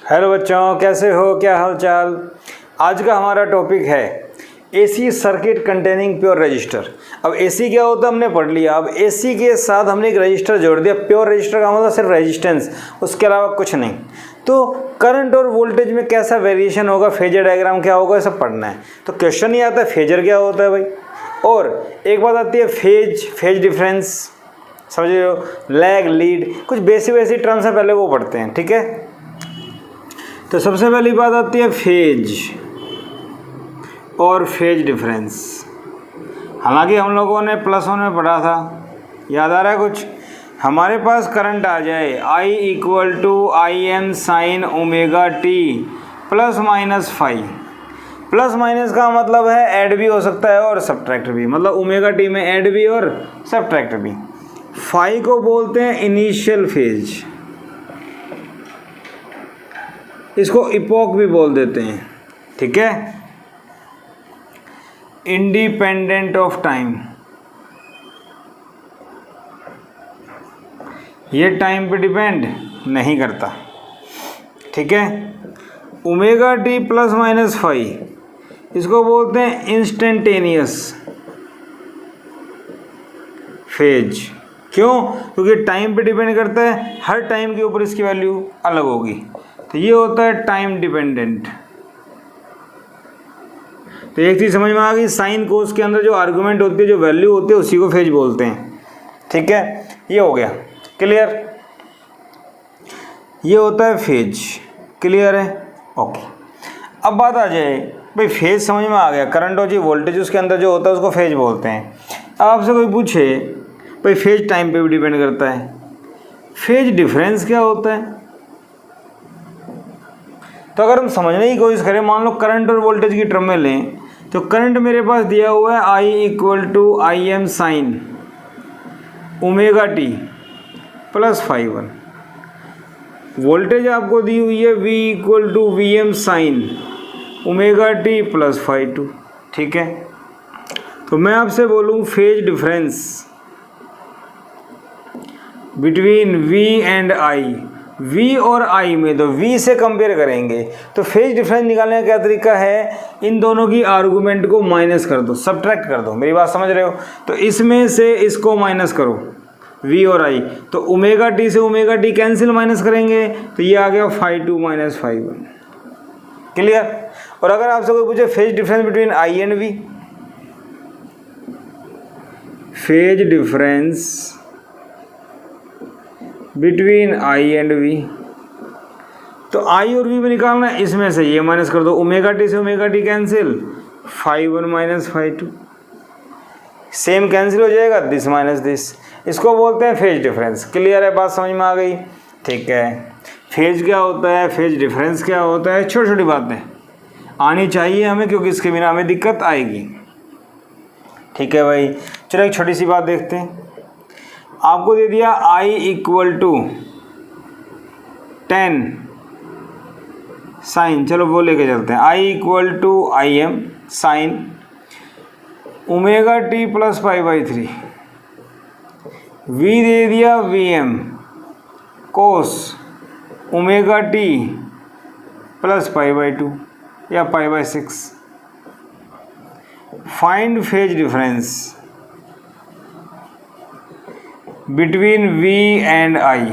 Hello बच्चों, कैसे हो, क्या हाल चाल। आज का हमारा टॉपिक है AC circuit containing pure resistor. अब एसी क्या होता है हमने पढ़ लिया। अब एसी के साथ हमने एक रजिस्टर जोड़ दिया। प्योर रजिस्टर का मतलब सिर्फ रेजिस्टेंस, उसके अलावा कुछ नहीं। तो करंट और वोल्टेज में कैसा वेरिएशन होगा, फेजर डायग्राम क्या होगा, ये सब पढ़ना है। तो क्वेश्चन ही आता है फेजर क्या होता है भाई। और एक बात आती है फेज डिफरेंस, समझ रहे हो, लैग, लीड, कुछ बेसिक टर्म्स है, पहले वो पढ़ते हैं, ठीक है। तो सबसे पहली बात आती है फेज और फेज डिफरेंस। हालांकि हम लोगों ने +1 में पढ़ा था, याद आ रहा है कुछ। हमारे पास करंट आ जाए I = Im sin omega T ±5। Plus minus का मतलब है ऐड भी हो सकता है और सब्ट्रैक्ट भी, मतलब ओमेगा टी में ऐड भी और सब्ट्रैक्ट भी। फाई को बोलते हैं इनिशियल फेज, इसको इपोक भी बोल देते हैं, ठीक है। इंडिपेंडेंट ऑफ टाइम, ये टाइम पे डिपेंड नहीं करता, ठीक है। ओमेगा टी ±5, इसको बोलते हैं इंस्टेंटेनियस फेज। क्यों? क्योंकि टाइम पे डिपेंड करता है, हर टाइम के ऊपर इसकी वैल्यू अलग होगी। तो ये होता है टाइम डिपेंडेंट। तो एक चीज़ समझ में आ गई, साइन कोस के अंदर जो आर्गुमेंट होती है, जो वैल्यू होती है, उसी को फेज बोलते हैं, ठीक है। ये हो गया क्लियर। ये होता है फेज, क्लियर है, ओके। अब बात आ जाए भाई, फेज समझ में आ गया, करंट और जो वोल्टेज उसके अंदर जो होता है उसको फेज बोलते हैं। अब आपसे कोई पूछे भाई फेज टाइम पे भी डिपेंड करता है, फेज डिफरेंस क्या होता है। तो अगर हम समझने की कोशिश करें, मान लो करंट और वोल्टेज की टर्म में लें, तो करंट मेरे पास दिया हुआ है I = Im sin omega T +φ1। Voltage आपको दी हुई है V = Vm sin omega T +φ2, ठीक है। तो मैं आपसे बोलूँ phase difference between V and I, V और I में, तो V से कंपेयर करेंगे तो फेज डिफरेंस निकालने का क्या तरीका है, इन दोनों की आर्गुमेंट को माइनस कर दो, सब्ट्रैक्ट कर दो। मेरी बात समझ रहे हो? तो इसमें से इसको माइनस करो, V और I, तो ओमेगा टी से ओमेगा टी कैंसिल, माइनस करेंगे तो ये आ गया φ2 - φ1, क्लियर। और अगर आपसे कोई पूछे phase difference between I and V, phase difference between I and V, तो I और V में निकालना है, इसमें से ये माइनस कर दो, ओमेगा टी से omega T cancel, φ1 - φ2, same cancel हो जाएगा, दिस माइनस दिस। इसको बोलते हैं फेज डिफरेंस, क्लियर है, बात समझ में आ गई, ठीक है। फेज क्या होता है, फेज डिफरेंस क्या होता है, छोटी छोटी बातें आनी चाहिए हमें, क्योंकि इसके बिना हमें दिक्कत आएगी, ठीक है भाई। चलो एक छोटी सी बात देखते हैं। आपको दे दिया I = 10 साइन, चलो वो लेके चलते हैं। I = Im sine omega T +π/3, V दे दिया Vm कोस ओमेगा टी +π/2 या π/6। Find phase difference between V and I।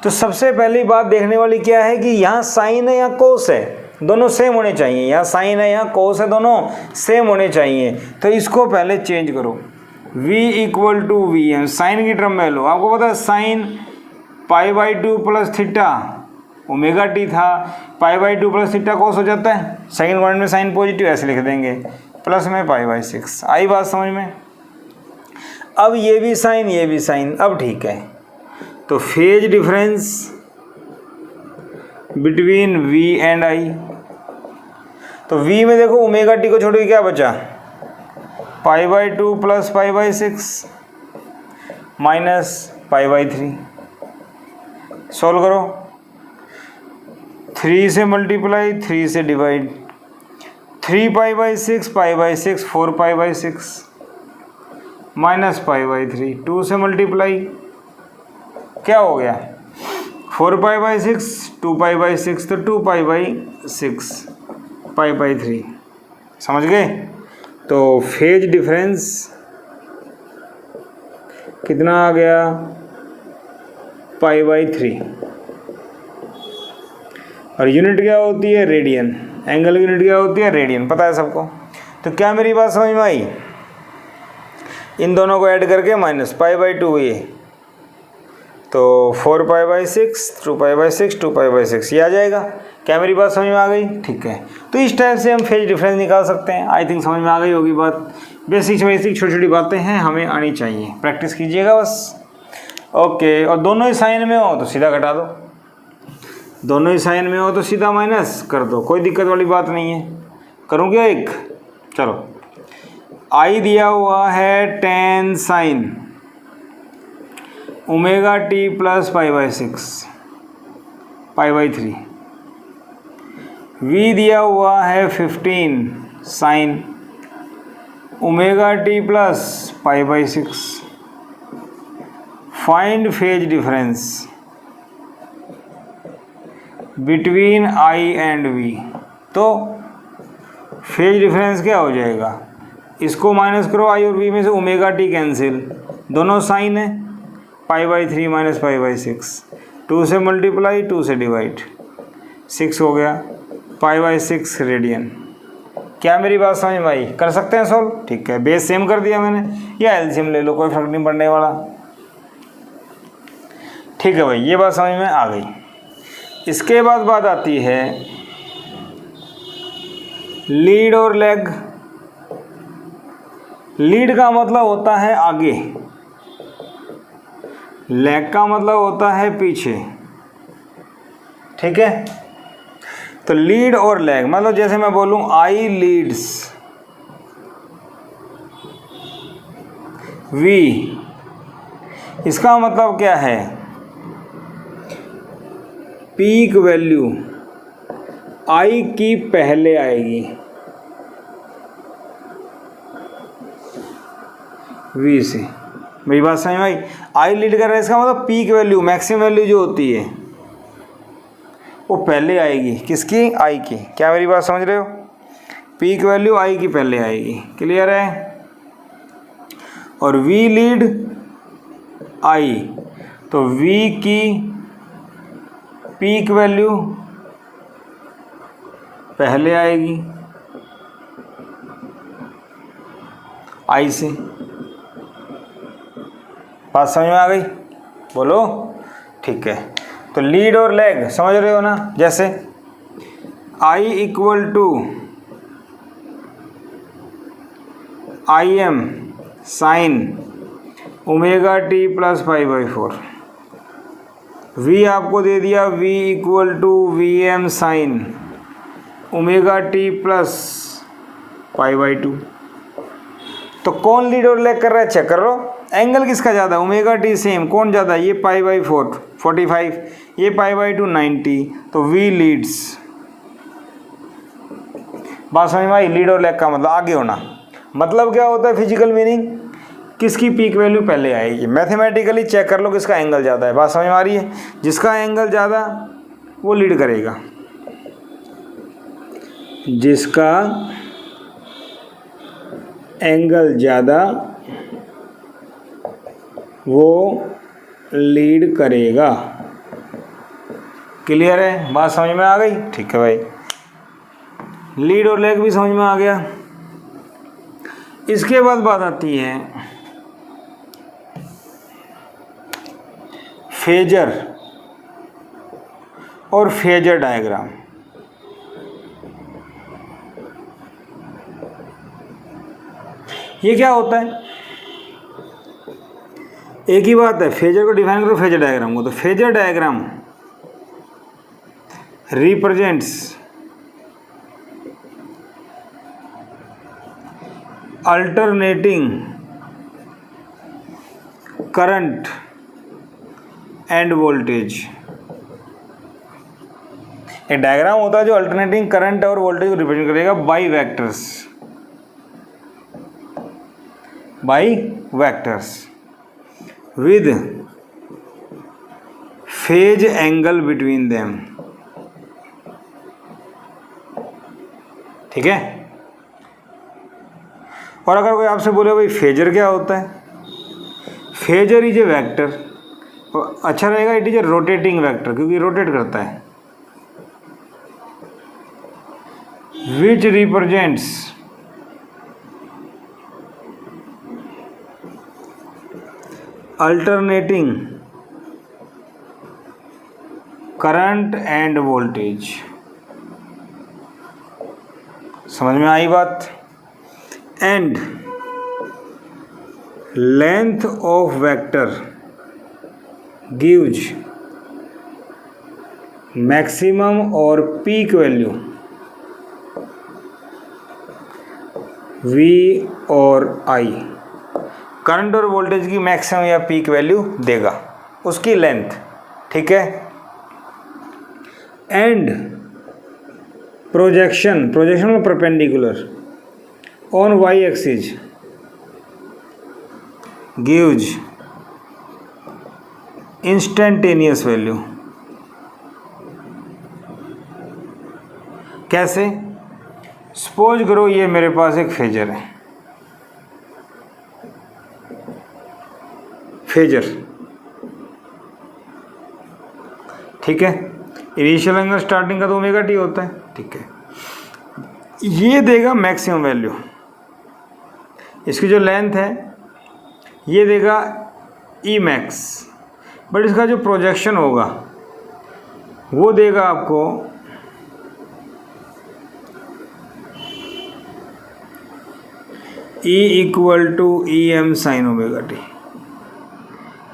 तो सबसे पहली बात देखने वाली क्या है कि यहाँ साइन है, यहाँ कोस है, दोनों सेम होने चाहिए। यहाँ साइन है, यहाँ कोस है, दोनों सेम होने चाहिए। तो इसको पहले चेंज करो, V = Vm, साइन की टर्म में लो। आपको पता है साइन π/2 + थीटा ओमेगा टी था, π/2 + थीटा कोस हो जाता है, सेकंड क्वाड्रेंट में साइन पॉजिटिव, ऐसे लिख देंगे, प्लस में π/6। आई बात समझ में? अब ये भी साइन, ये भी साइन, अब ठीक है। तो phase difference between V and I, तो V में देखो ओमेगा टी को छोड़ के क्या बचा, π/2 + π/6 -π/3। सॉल्व करो, 3 से मल्टीप्लाई, 3 से डिवाइड, 3π/6 π/6 4π/6 -π/3, 2 से मल्टीप्लाई, क्या हो गया 4π/6, 2π/6 तो 2π/6, π/3। समझ गए? तो फेज डिफरेंस कितना आ गया? π/3। और यूनिट क्या होती है? रेडियन। एंगल की यूनिट क्या होती है? रेडियन। पता है सबको? तो क्या मेरी बात समझ में आई? इन दोनों को ऐड करके माइनस π/2 ये, तो 4π/6, 2π/6, 2π/6 ये आ जाएगा। क्या मेरी बात समझ में आ गई? ठीक है। तो इस टाइप से हम फेज डिफरेंस निकाल सकते हैं। आई थिंक समझ में आ गई होगी बात। बेसिक छोटी छोटी बातें हैं, हमें आनी चाहिए, प्रैक्टिस कीजिएगा बस। ओके। और दोनों ही साइन में हो तो सीधा घटा दो, दोनों ही साइन में हो तो सीधा माइनस कर दो, कोई दिक्कत वाली बात नहीं है। करूँ क्या एक? चलो, आई दिया हुआ है tan sin omega T plus π/6, π/3। v दिया हुआ है 15 sin omega T plus π/6। Find phase difference between I and V. तो फेज डिफरेंस क्या हो जाएगा? इसको माइनस करो, आई और वी में से ओमेगा टी कैंसिल, दोनों साइन है, π/3 माइनस π/6, 2 से मल्टीप्लाई, 2 से डिवाइड, 6 हो गया, π/6 रेडियन। क्या मेरी बात समझ में आई? कर सकते हैं सॉल्व? ठीक है। बेस सेम कर दिया मैंने, या एलसीएम ले लो, कोई फर्क नहीं पड़ने वाला। ठीक है भाई, ये बात समझ में आ गई। इसके बाद बात आती है लीड और लेग। लीड का मतलब होता है आगे, लेग का मतलब होता है पीछे। ठीक है? तो लीड और लेग मतलब जैसे मैं बोलूं आई लीड्स वी, इसका मतलब क्या है? पीक वैल्यू आई की पहले आएगी वी से। मेरी बात समझ में आई? आई लीड कर रहा है, इसका मतलब पीक वैल्यू, मैक्सिमम वैल्यू जो होती है वो पहले आएगी। किसकी? आई की। क्या मेरी बात समझ रहे हो? पीक वैल्यू आई की पहले आएगी। क्लियर है? और वी लीड आई, तो वी की पीक वैल्यू पहले आएगी आई से। बात समझ में आ गई? बोलो। ठीक है। तो लीड और लेग समझ रहे हो ना? जैसे I equal to I M sine omega T plus π/4। V आपको दे दिया v equal to V M sine omega T plus π/2। तो कौन लीड और लेग कर रहा है? चेक कर लो। एंगल किसका ज़्यादा? ओमेगा टी सेम, कौन ज़्यादा? ये π/4 45, ये π/2 90, तो v लीड्स। बात समझ में आई? लीड और लेग का मतलब आगे होना। मतलब क्या होता है फिजिकल मीनिंग? किसकी पीक वैल्यू पहले आएगी। मैथमेटिकली चेक कर लो किसका एंगल ज़्यादा है। बात समझ में आ रही है? जिसका एंगल ज़्यादा वो लीड करेगा, जिसका एंगल ज़्यादा वो लीड करेगा। क्लियर है? बात समझ में आ गई? ठीक है भाई, लीड और लेग भी समझ में आ गया। इसके बाद बात आती है फेजर और फेजर डायग्राम। ये क्या होता है? एक ही बात है, फेजर को डिफाइन करो, फेजर डायग्राम को। तो phasor diagram represents alternating current end voltage. एक डायग्राम होता है जो अल्टरनेटिंग करंट और वोल्टेज को रिप्रेजेंट करेगा by vectors with phase angle between them. ठीक है। और अगर कोई आपसे बोले भाई फेजर क्या होता है, फेजर इज ए वेक्टर, अच्छा रहेगा it is a rotating vector क्योंकि रोटेट करता है, विच represents alternating current end voltage. समझ में आई बात। And length of vector gives maximum और पीक वैल्यू V और I, करंट और वोल्टेज की मैक्सिमम या पीक वैल्यू देगा, उसकी लेंथ। ठीक है। एंड प्रोजेक्शन में perpendicular on Y axis gives instantaneous value. कैसे? सपोज करो ये मेरे पास एक फेजर है, फेजर। ठीक है। इनिशियल एंगल स्टार्टिंग का तो ओमेगा टी होता है। ठीक है। ये देगा मैक्सिमम वैल्यू, इसकी जो लेंथ है ये देगा ई मैक्स, बट इसका जो प्रोजेक्शन होगा वो देगा आपको E equal to E M sine omega T.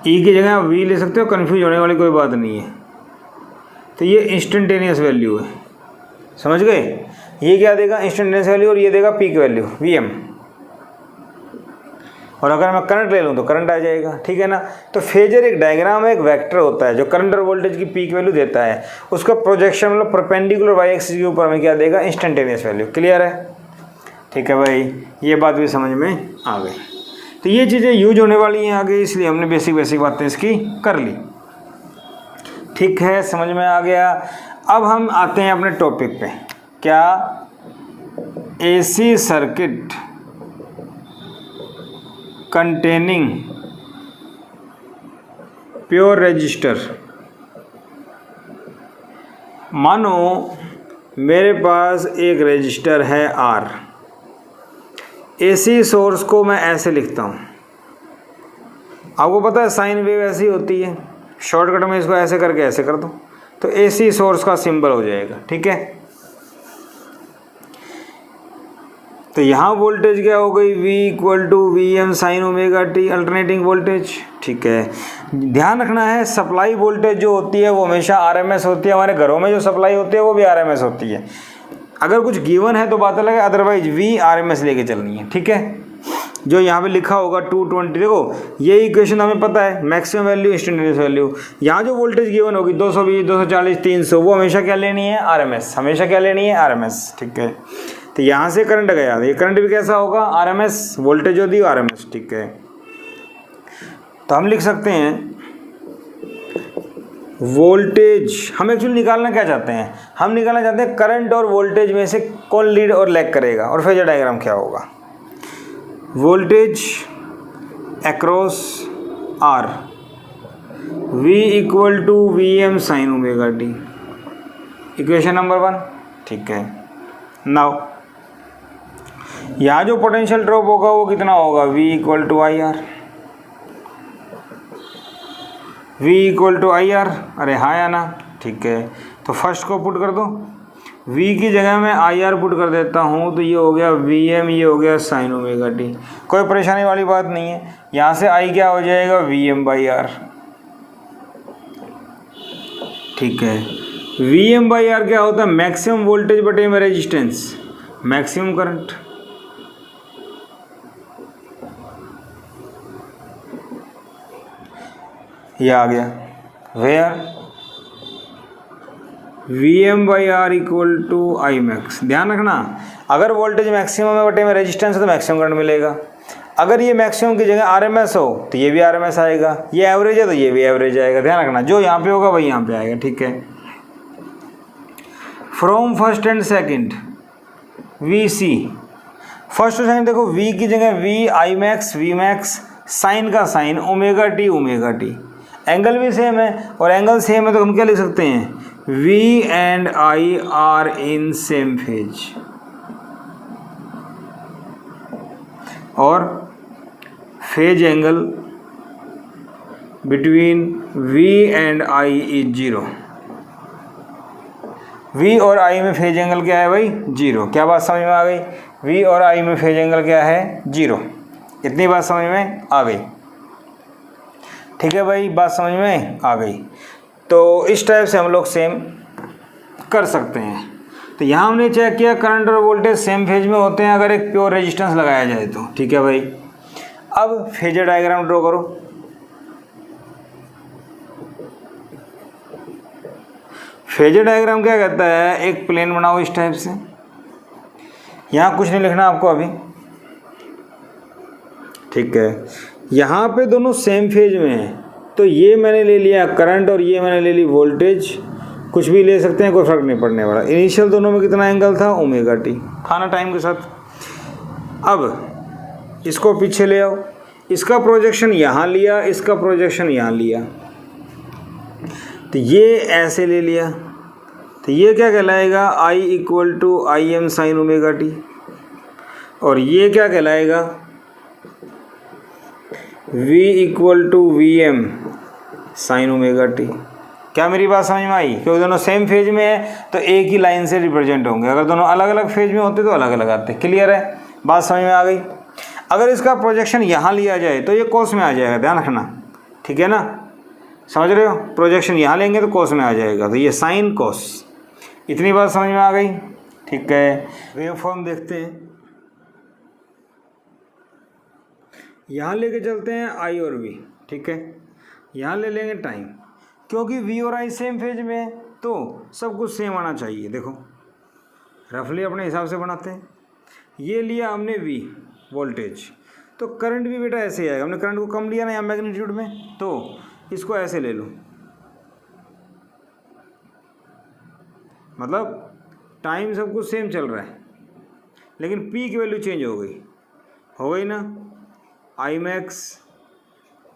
E की जगह आप वी ले सकते हो, कन्फ्यूज होने वाली कोई बात नहीं है। तो ये इंस्टेंटेनियस वैल्यू है, समझ गए। ये क्या देगा? इंस्टेंटेनियस वैल्यू, और ये देगा पीक वैल्यू वी एम। और अगर मैं करंट ले लूँ तो करंट आ जाएगा। ठीक है ना। तो फेजर एक डायग्राम है, एक वेक्टर होता है जो करंट और वोल्टेज की पीक वैल्यू देता है। उसका प्रोजेक्शन मतलब परपेंडिकुलर वाई एक्सिस के ऊपर हमें क्या देगा? Instantaneous value. क्लियर है? ठीक है भाई, ये बात भी समझ में आ गई। तो ये चीज़ें यूज होने वाली हैं आगे, इसलिए हमने बेसिक बातें इसकी कर ली। ठीक है, समझ में आ गया। अब हम आते हैं अपने टॉपिक पे। क्या? AC circuit containing pure resistor. मानो मेरे पास एक रेजिस्टर है आर, एसी सोर्स को मैं ऐसे लिखता हूँ। आपको पता है साइन वेव ऐसी होती है, शॉर्टकट में इसको ऐसे करके ऐसे कर दो तो एसी सोर्स का सिंबल हो जाएगा। ठीक है। तो यहाँ वोल्टेज क्या हो गई? V equal to V M sine omega T, alternating voltage. ठीक है। ध्यान रखना है सप्लाई वोल्टेज जो होती है वो हमेशा RMS होती है। हमारे घरों में जो सप्लाई होती है वो भी RMS होती है। अगर कुछ गिवन है तो बात अलग है, अदरवाइज V RMS लेके चलनी है। ठीक है। जो यहाँ पे लिखा होगा 220, देखो ये इक्वेशन हमें पता है, मैक्सिमम वैल्यू इंस्टेंटेनियस वैल्यू। यहाँ जो वोल्टेज गिवन होगी 220, 240, 300, वो हमेशा क्या लेनी है? RMS। हमेशा क्या लेनी है? RMS। ठीक है। तो यहाँ से करंट गया, ये करंट भी कैसा होगा? RMS। वोल्टेज होती है RMS। ठीक है। तो हम लिख सकते हैं वोल्टेज, हम एक्चुअली निकालना क्या चाहते हैं? हम निकालना चाहते हैं करंट और वोल्टेज में से कौन लीड और लैग करेगा, और फेजर डायग्राम क्या होगा? Voltage across R, V equal to V M sine omega T, equation number 1। ठीक है। नाउ यहाँ जो पोटेंशियल ड्रॉप होगा वो कितना होगा? V equal to I R, V equal to I R. अरे हाँ या ना? ठीक है। तो फर्स्ट को पुट कर दो, V की जगह मैं आई आर पुट कर देता हूँ, तो ये हो गया वी एम, ये हो गया साइन ओमेगा टी। कोई परेशानी वाली बात नहीं है। यहाँ से I क्या हो जाएगा? V M by R. ठीक है। वी एम बाई आर क्या होता है? मैक्सिमम वोल्टेज बटे में रेजिस्टेंस, मैक्सिमम करंट। ये आ गया where V M by R equal to I max. ध्यान रखना, अगर वोल्टेज मैक्सिमम है बटे में रेजिस्टेंस है तो मैक्सिमम करंट मिलेगा। अगर ये मैक्सिमम की जगह आरएमएस हो तो ये भी आरएमएस आएगा, ये एवरेज है तो ये भी एवरेज आएगा। ध्यान रखना, जो यहाँ पे होगा वही यहाँ पे आएगा, ठीक है। From first and second we see, first और सेकंड देखो, वी की जगह V, I max, V max, sine का साइन, ओमेगा टी, एंगल भी सेम है, और एंगल सेम है तो हम क्या लिख सकते हैं, V and I are in same phase, और phase angle between V and I is 0। V और आई में फेज एंगल क्या है भाई, 0। क्या बात समझ में आ गई, वी और आई में फेज एंगल क्या है, 0। इतनी बात समझ में आ गई, ठीक है भाई, बात समझ में आ गई। तो इस टाइप से हम लोग सेम कर सकते हैं। तो यहाँ हमने चेक किया करंट और वोल्टेज सेम फेज में होते हैं अगर एक प्योर रेजिस्टेंस लगाया जाए तो, ठीक है भाई। अब फेजर डायग्राम ड्रॉ करो। फेजर डायग्राम क्या कहता है, एक प्लेन बनाओ इस टाइप से, यहाँ कुछ नहीं लिखना आपको अभी, ठीक है। यहाँ पे दोनों सेम फेज में है, तो ये मैंने ले लिया करंट और ये मैंने ले ली वोल्टेज, कुछ भी ले सकते हैं, कोई फर्क नहीं पड़ने वाला। इनिशियल दोनों में कितना एंगल था, ओमेगा टी था ना टाइम के साथ। अब इसको पीछे ले आओ, इसका प्रोजेक्शन यहाँ लिया, इसका प्रोजेक्शन यहाँ लिया, तो ये ऐसे ले लिया, तो ये क्या कहलाएगा, I equal to I M sine omega T, और ये क्या कहलाएगा, V equal to V M sine omega T. क्या मेरी बात समझ में आई, क्योंकि दोनों सेम फेज में है तो एक ही लाइन से रिप्रेजेंट होंगे, अगर दोनों अलग अलग फेज में होते तो अलग अलग आते। क्लियर है, बात समझ में आ गई। अगर इसका प्रोजेक्शन यहाँ लिया जाए तो ये कोस में आ जाएगा, ध्यान रखना, ठीक है ना, समझ रहे हो, प्रोजेक्शन यहाँ लेंगे तो कोस में आ जाएगा, तो ये साइन कोस। इतनी बात समझ में आ गई, ठीक है। वेव फॉर्म देखते हैं, यहाँ लेके चलते हैं आई और वी, ठीक है। यहाँ ले लेंगे टाइम, क्योंकि वी और आई सेम फेज में है तो सब कुछ सेम आना चाहिए। देखो रफली अपने हिसाब से बनाते हैं, ये लिया हमने वी वोल्टेज, तो करंट भी बेटा ऐसे ही आएगा। हमने करंट को कम लिया ना यहाँ मैग्नीट्यूड में, तो इसको ऐसे ले लो, मतलब टाइम सब कुछ सेम चल रहा है, लेकिन पी की वैल्यू चेंज हो गई ना, I max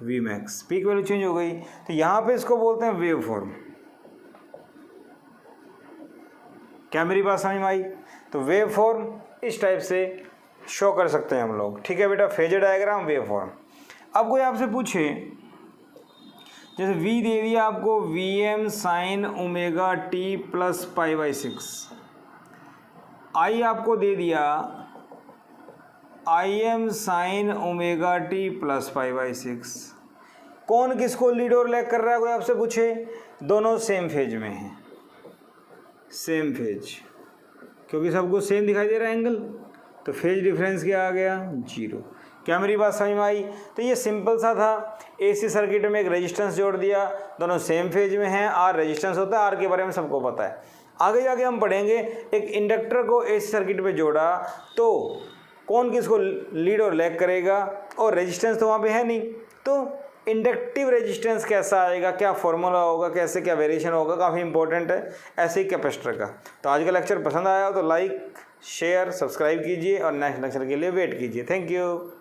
V max, P की वैल्यू चेंज हो गई, तो यहाँ पे इसको बोलते हैं वेव फॉर्म। क्या मेरी बात समझ में आई। तो वेव फॉर्म इस टाइप से शो कर सकते हैं हम लोग, ठीक है बेटा। Phasor diagram, wave form. अब कोई आपसे पूछे, जैसे v दे दिया आपको V M sine omega T plus pi by 6, I आपको दे दिया I M sine omega T plus pi by 6। कौन किसको लीड और लैग कर रहा है, कोई आपसे पूछे, दोनों सेम फेज में हैं, सेम फेज, क्योंकि सबको सेम दिखाई दे रहा है एंगल, तो फेज डिफरेंस क्या आ गया, 0। क्या मेरी बात समझ में आई। तो ये सिंपल सा था, एसी सर्किट में एक रेजिस्टेंस जोड़ दिया, दोनों सेम फेज में हैं, आर रेजिस्टेंस होता है, आर के बारे में सबको पता है। आगे जाके हम पढ़ेंगे, एक इंडक्टर को एसी सर्किट में जोड़ा तो कौन किसको लीड और लैग करेगा, और रेजिस्टेंस तो वहाँ पे है नहीं, तो इंडक्टिव रेजिस्टेंस कैसा आएगा, क्या फॉर्मूला होगा, कैसे क्या वेरिएशन होगा, काफ़ी इंपॉर्टेंट है ऐसे ही कैपेसिटर का। तो आज का लेक्चर पसंद आया हो तो लाइक शेयर सब्सक्राइब कीजिए, और नेक्स्ट लेक्चर के लिए वेट कीजिए। Thank you.